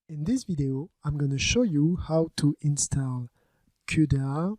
In this video, I'm going to show you how to install CUDA,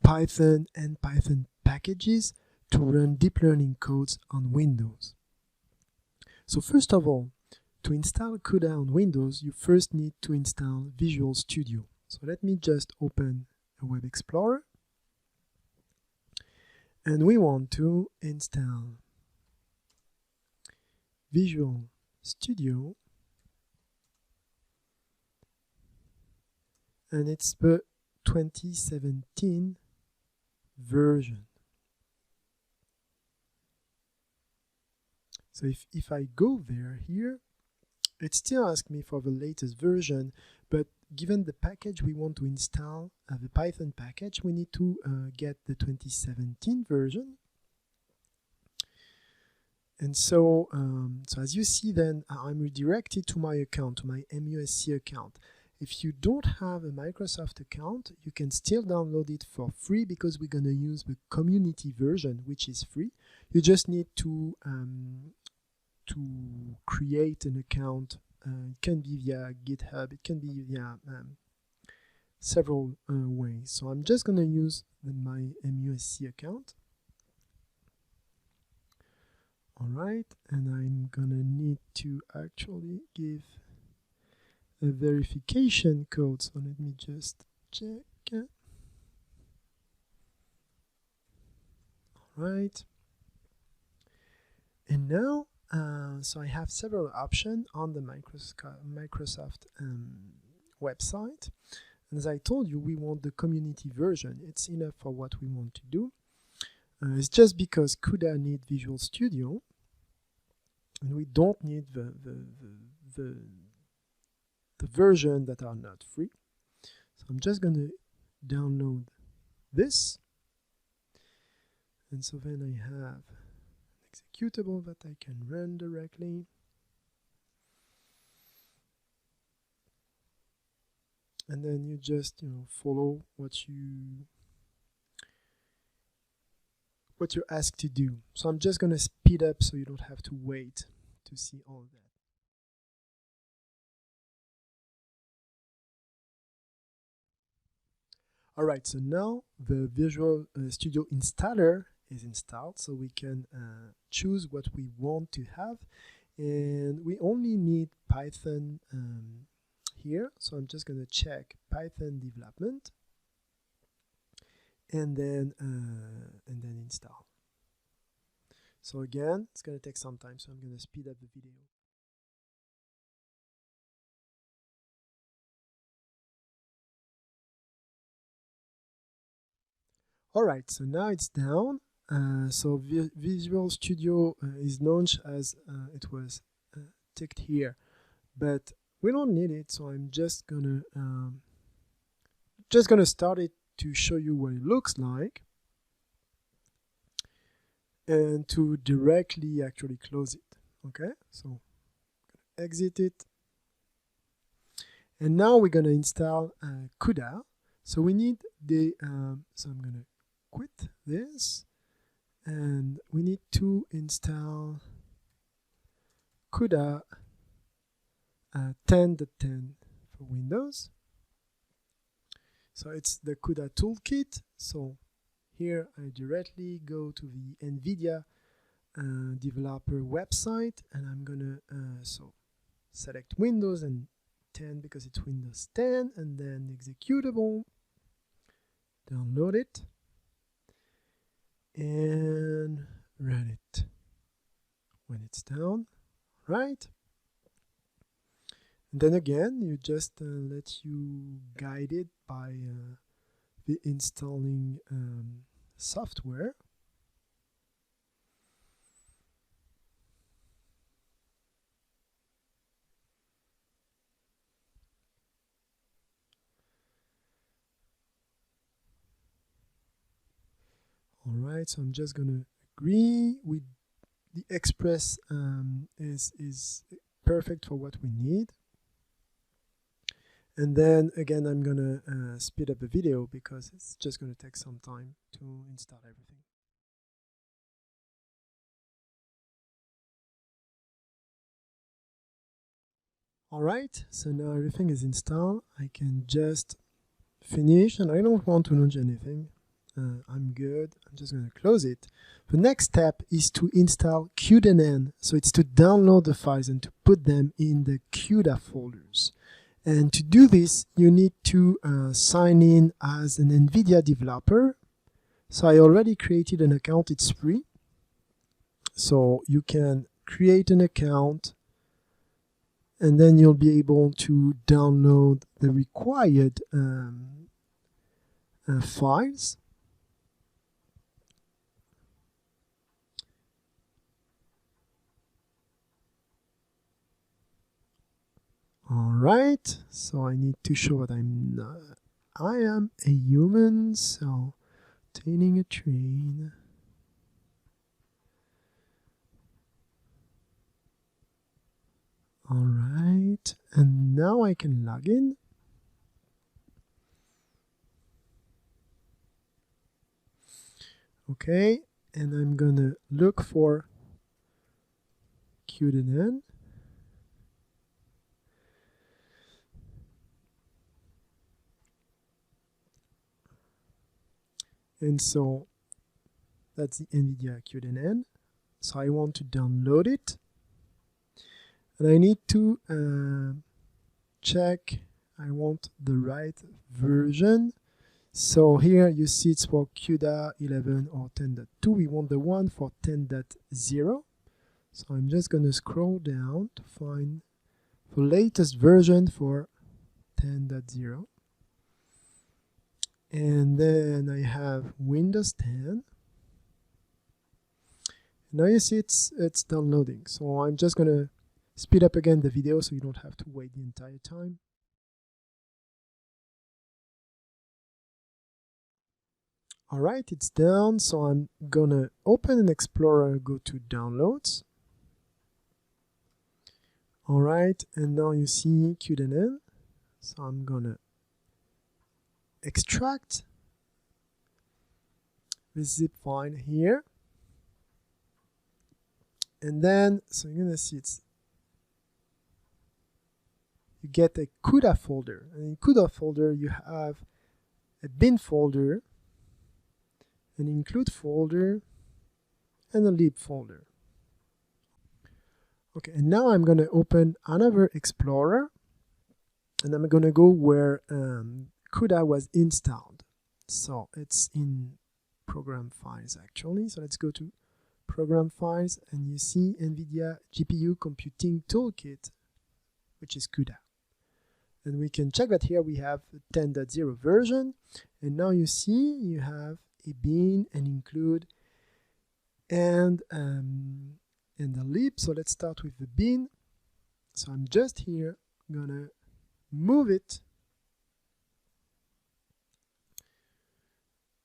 Python and Python packages to run deep learning codes on Windows. So first of all, to install CUDA on Windows, you first need to install Visual Studio. So let me just open a web explorer. And we want to install Visual Studio. And it's the 2017 version. So if I go here, it still asks me for the latest version, but given the package we want to install, the Python package, we need to get the 2017 version. And so, as you see then, I'm redirected to my account, to my MUSC account. If you don't have a Microsoft account, you can still download it for free because we're going to use the community version, which is free. You just need to create an account. It can be via GitHub, it can be via several ways. So I'm just going to use my MUSC account. All right, and I'm going to need to actually give a verification code. So let me just check. All right. And now, so I have several options on the Microsoft website. And as I told you, we want the community version. It's enough for what we want to do. It's just because CUDA needs Visual Studio, and we don't need the version that are not free. So I'm just going to download this. And so then I have an executable that I can run directly. And then you just follow what you're asked to do. So I'm just going to speed up so you don't have to wait to see all of that. All right, so now the Visual Studio installer is installed, so we can choose what we want to have. And we only need Python here, so I'm just going to check Python development and then install. So again, it's going to take some time, so I'm going to speed up the video. All right, so now it's down. So Visual Studio is known as it was ticked here, but we don't need it. So I'm just gonna start it to show you what it looks like, and to directly actually close it. Okay, so exit it, and now we're gonna install CUDA. So we need the so I'm gonna quit this, and we need to install CUDA 10.10 for Windows. So it's the CUDA Toolkit. So here I directly go to the NVIDIA developer website, and I'm gonna so select Windows and 10 because it's Windows 10, and then executable, download it, and run it when it's down, right? And then again, you just let you guide it by the installing software. All right, so I'm just going to agree with the Express is perfect for what we need. And then again, I'm going to speed up the video because it's just going to take some time to install everything. Alright, so now everything is installed. I can just finish, and I don't want to launch anything. I'm good. I'm just going to close it. The next step is to install cuDNN. So it's to download the files and to put them in the CUDA folders. And to do this, you need to sign in as an NVIDIA developer. So I already created an account. It's free. So you can create an account, and then you'll be able to download the required files. Alright, so I need to show that I am a human, so obtaining a train. Alright, and now I can log in. Okay, and I'm gonna look for cuDNN. And so that's the NVIDIA cuDNN. So I want to download it. And I need to check I want the right version. So here you see it's for CUDA 11 or 10.2. We want the one for 10.0. So I'm just going to scroll down to find the latest version for 10.0. And then I have Windows 10. Now you see it's downloading. So I'm just going to speed up again the video so you don't have to wait the entire time. Alright, it's down, so I'm gonna open an Explorer, go to Downloads. Alright, and now you see cuDNN. So I'm gonna extract the zip file here. And then, so you're gonna see you get a CUDA folder. And in CUDA folder, you have a bin folder, an include folder, and a lib folder. Okay, and now I'm going to open another Explorer, and I'm going to go where CUDA was installed. So it's in Program Files actually. So let's go to Program Files, and you see NVIDIA GPU Computing Toolkit, which is CUDA. And we can check that here we have the 10.0 version, and now you see you have a bin, an include, and the lib. So let's start with the bin. So I'm just here gonna move it,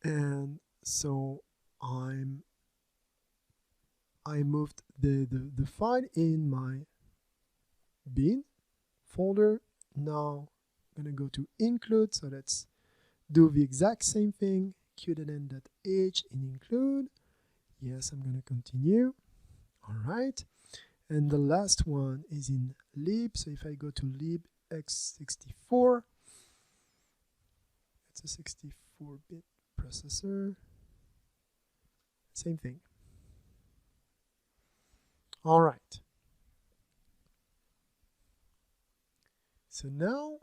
and so I moved the file in my bin folder. Now I'm gonna go to include. So let's do the exact same thing. cuDNN.h in include. Yes, I'm gonna continue. All right, and the last one is in lib. So if I go to lib x64, it's a 64-bit processor. Same thing. All right. So now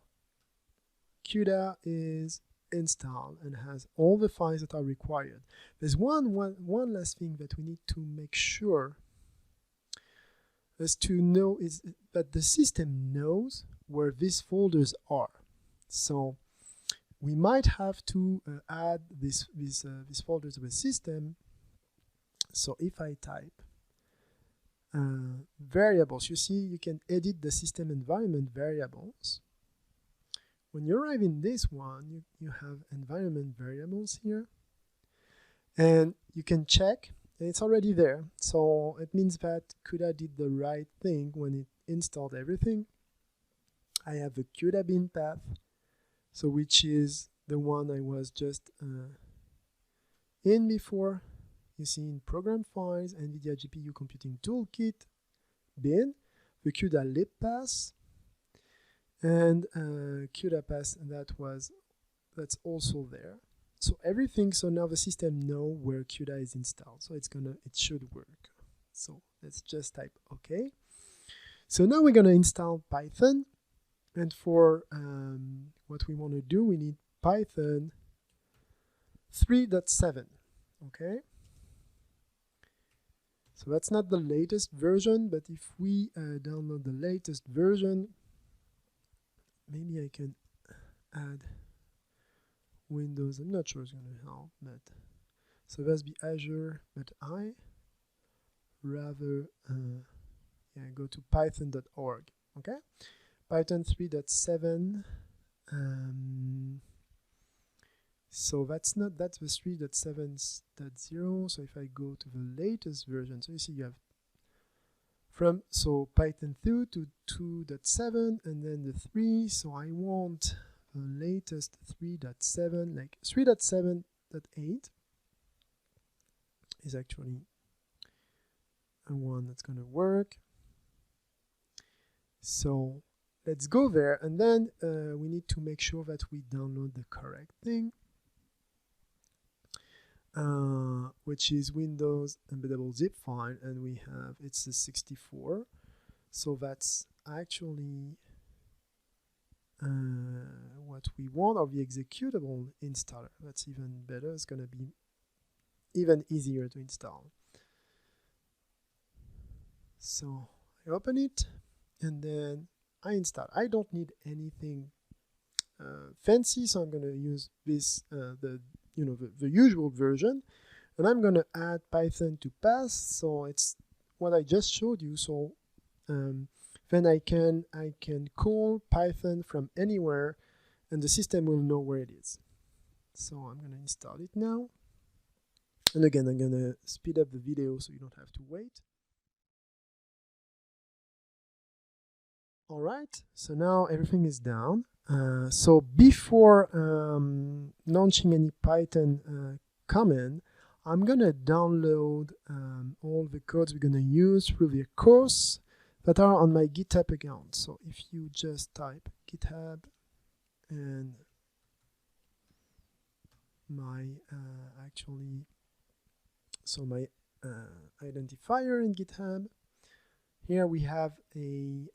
CUDA is installed and has all the files that are required. There's one last thing that we need to make sure is to know is that the system knows where these folders are. So we might have to add these folders to the system. So if I type variables, you see you can edit the system environment variables. When you arrive in this one, you have environment variables here, and you can check, and it's already there. So it means that CUDA did the right thing when it installed everything. I have the CUDA bin path, so which is the one I was just in before. You see in Program Files, NVIDIA GPU Computing Toolkit bin, the CUDA lib path, and CUDA pass, and that's also there. So everything, so now the system know where CUDA is installed, so it should work. So let's just type OK. So now we're gonna install Python, and for what we want to do, we need Python 3.7. Okay. So that's not the latest version, but if we download the latest version, maybe I can add Windows. I'm not sure it's going to help, but so that's the Azure, but I rather go to python.org. Okay, Python 3.7. So that's the 3.7.0. So if I go to the latest version, so you see you have Python 2 to 2.7 and then the 3. So I want the latest 3.7, like 3.7.8 is actually a one that's going to work. So let's go there, and then we need to make sure that we download the correct thing, which is Windows embeddable zip file, and we have, it's a 64. So that's actually what we want, of the executable installer. That's even better. It's going to be even easier to install. So I open it, and then I install. I don't need anything fancy, so I'm going to use this the usual version, and I'm going to add Python to pass. So it's what I just showed you. So then I can call Python from anywhere, and the system will know where it is. So I'm going to install it now, and again I'm going to speed up the video so you don't have to wait. All right, so now everything is down. So before launching any Python command, I'm gonna download all the codes we're gonna use through the course that are on my GitHub account. So if you just type GitHub and my my identifier in GitHub, here we have a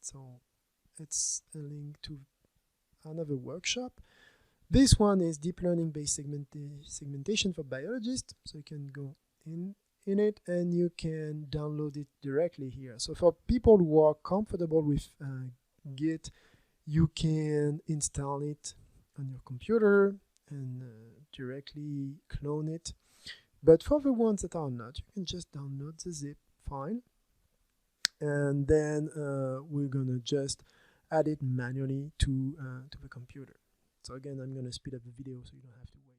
so it's a link to another workshop. This one is deep learning based segmentation for biologists, so you can go in it and you can download it directly here. So for people who are comfortable with Git, you can install it on your computer and directly clone it. But for the ones that are not, you can just download the zip file, and then we're gonna just add it manually to the computer. So again, I'm gonna speed up the video so you don't have to wait.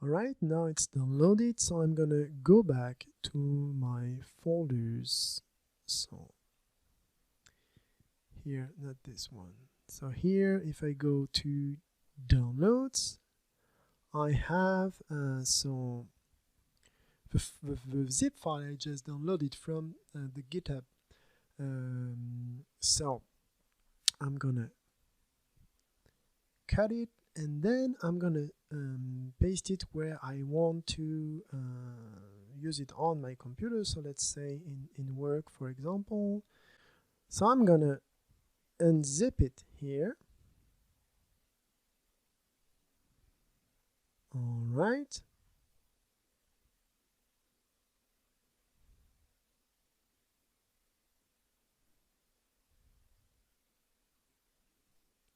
All right, now it's downloaded, so I'm gonna go back to my folders. So here, not this one. So here, if I go to downloads, I have so the zip file I just downloaded from the GitHub. So I'm gonna cut it, and then I'm gonna paste it where I want to use it on my computer. So let's say in work, for example. So I'm gonna unzip it here. All right.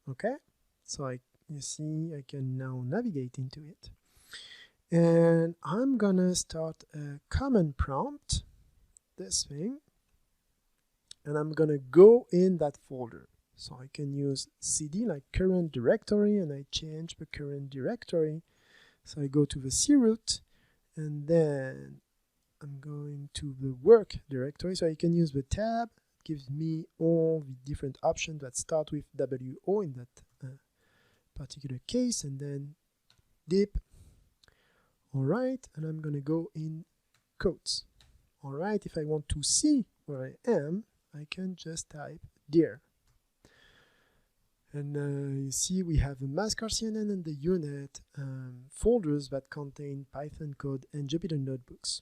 Okay, so you see I can now navigate into it, and I'm gonna start a command prompt, this thing, and I'm gonna go in that folder. So I can use cd like current directory, and I change the current directory. So I go to the C root, and then I'm going to the work directory. So I can use the tab. Gives me all the different options that start with WO in that particular case, and then deep. All right, and I'm gonna go in codes. All right, if I want to see where I am, I can just type dir. And you see we have the mass cuDNN and the unit folders that contain Python code and Jupyter notebooks.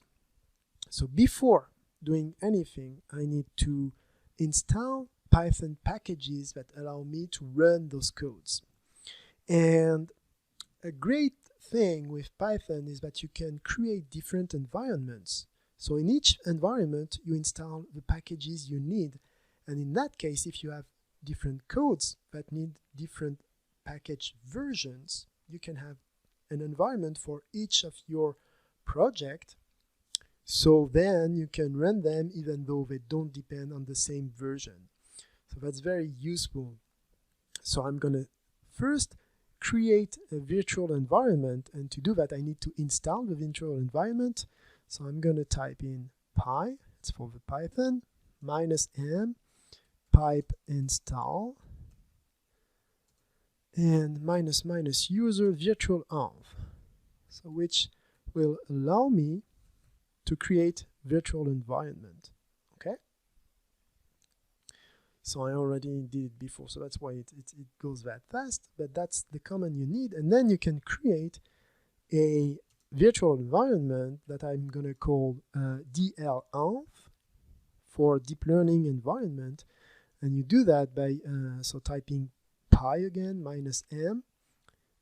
So before doing anything, I need to install Python packages that allow me to run those codes. And a great thing with Python is that you can create different environments. So in each environment, you install the packages you need. And in that case, if you have different codes that need different package versions, you can have an environment for each of your project. So then you can run them even though they don't depend on the same version. So that's very useful. So I'm going to first create a virtual environment, and to do that I need to install the virtual environment. So I'm going to type in py, it's for the Python, -m pipe install, and -- user virtual env, so which will allow me to create virtual environment. Okay, so I already did it before, so that's why it goes that fast, but that's the command you need. And then you can create a virtual environment that I'm going to call DL-env for deep learning environment. And you do that by so typing py again, -m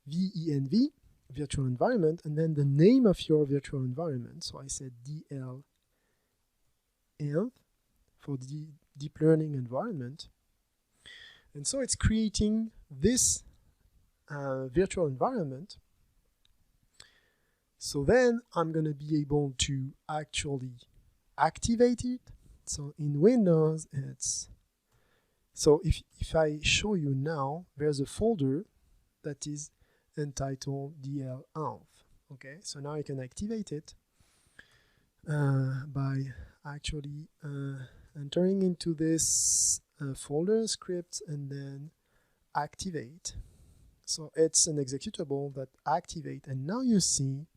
venv, virtual environment, and then the name of your virtual environment. So I said DL-env for the deep learning environment. And so it's creating this virtual environment. So then I'm going to be able to actually activate it. So in Windows, it's, so if I show you now, there's a folder that is entitled DL-env. Okay, so now I can activate it by actually entering into this folder script and then activate. So it's an executable that activate, and now you see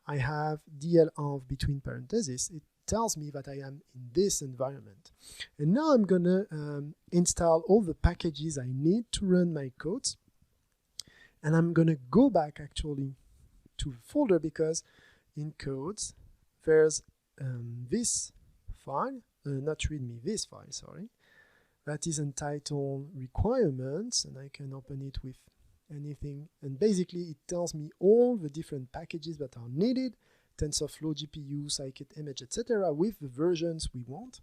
I have DL-env between parentheses. It tells me that I am in this environment. And now I'm gonna install all the packages I need to run my codes. And I'm gonna go back actually to the folder, because in codes there's this file, not readme, this file, sorry, that is entitled requirements, and I can open it with anything, and basically it tells me all the different packages that are needed, TensorFlow, GPU, scikit, image, etc., with the versions we want.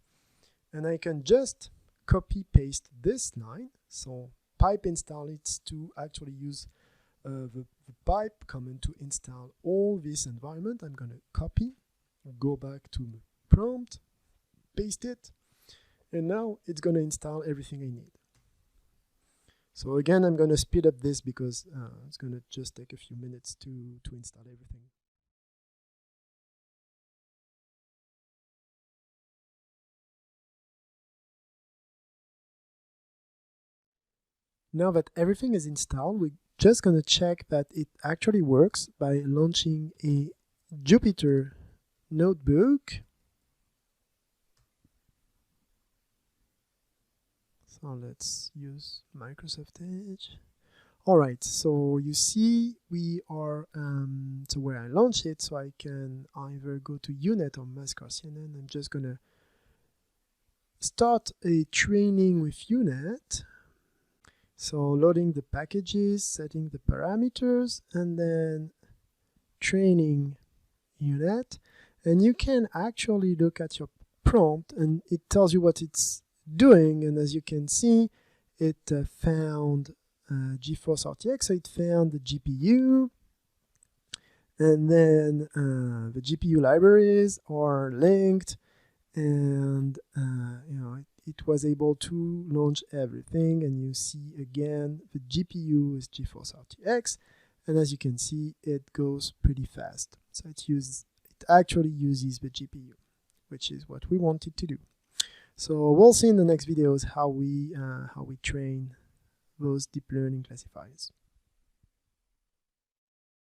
And I can just copy paste this line. So pipe install it to actually use the pipe command to install all this environment. I'm going to copy, go back to the prompt, paste it, and now it's going to install everything I need. So again, I'm going to speed up this because it's going to just take a few minutes to install everything. Now that everything is installed, we're just going to check that it actually works by launching a Jupyter notebook. So let's use Microsoft Edge. All right, so you see we are, so where I launch it, so I can either go to UNet or mass cuDNN. I'm just going to start a training with UNet. So loading the packages, setting the parameters, and then training UNet. And you can actually look at your prompt and it tells you what it's doing. And as you can see, it found GeForce RTX, so it found the GPU. And then the GPU libraries are linked, and it was able to launch everything. And you see again the GPU is GeForce RTX, and as you can see it goes pretty fast. So it actually uses the GPU, which is what we wanted to do. So we'll see in the next videos how we train those deep learning classifiers.